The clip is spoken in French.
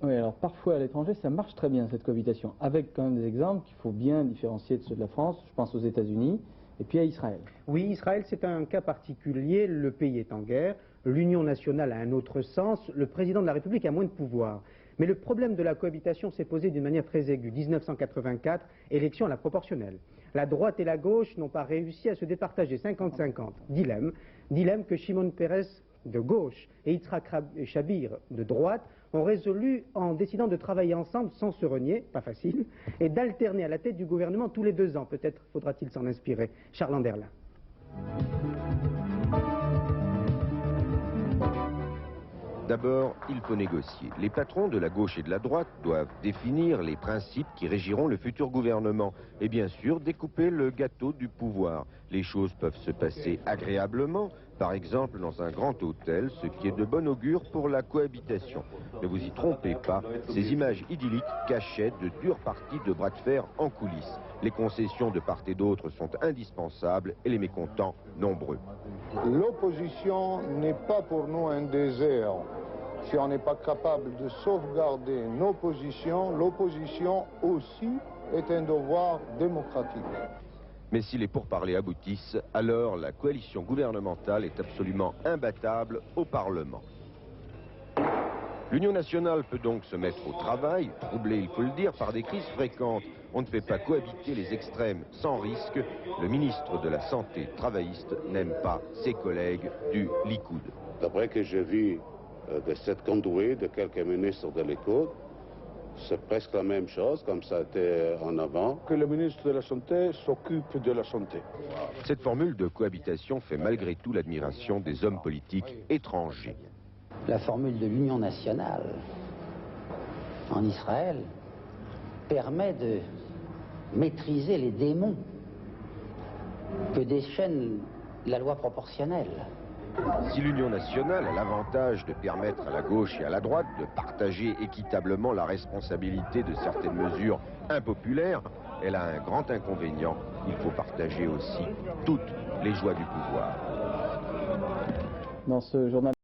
Oui, alors parfois à l'étranger, ça marche très bien cette cohabitation, avec quand même des exemples qu'il faut bien différencier de ceux de la France. Je pense aux États-Unis et puis à Israël. Oui, Israël, c'est un cas particulier. Le pays est en guerre. L'union nationale a un autre sens. Le président de la République a moins de pouvoir. Mais le problème de la cohabitation s'est posé d'une manière très aiguë. 1984, élection à la proportionnelle. La droite et la gauche n'ont pas réussi à se départager, 50-50. Dilemme que Shimon Peres de gauche et Yitzhak Shabir de droite ont résolu en décidant de travailler ensemble sans se renier, pas facile, et d'alterner à la tête du gouvernement tous les 2 ans. Peut-être faudra-t-il s'en inspirer. Charles Anderlin. D'abord, il faut négocier. Les patrons de la gauche et de la droite doivent définir les principes qui régiront le futur gouvernement et bien sûr découper le gâteau du pouvoir. Les choses peuvent se passer agréablement, par exemple dans un grand hôtel, ce qui est de bon augure pour la cohabitation. Ne vous y trompez pas, ces images idylliques cachaient de dures parties de bras de fer en coulisses. Les concessions de part et d'autre sont indispensables et les mécontents nombreux. L'opposition n'est pas pour nous un désert. Si on n'est pas capable de sauvegarder nos positions, l'opposition aussi est un devoir démocratique. Mais si les pourparlers aboutissent, alors la coalition gouvernementale est absolument imbattable au Parlement. L'Union nationale peut donc se mettre au travail, troublée, il faut le dire, par des crises fréquentes. On ne fait pas cohabiter les extrêmes sans risque. Le ministre de la Santé travailliste n'aime pas ses collègues du Likoud. D'après que j'ai vu de cette conduite de quelques ministres de Likoud, c'est presque la même chose, comme ça a été en avant. Que le ministre de la Santé s'occupe de la santé. Cette formule de cohabitation fait malgré tout l'admiration des hommes politiques étrangers. La formule de l'Union nationale en Israël permet de maîtriser les démons que déchaîne la loi proportionnelle. Si l'Union nationale a l'avantage de permettre à la gauche et à la droite de partager équitablement la responsabilité de certaines mesures impopulaires, elle a un grand inconvénient. Il faut partager aussi toutes les joies du pouvoir. Dans ce journal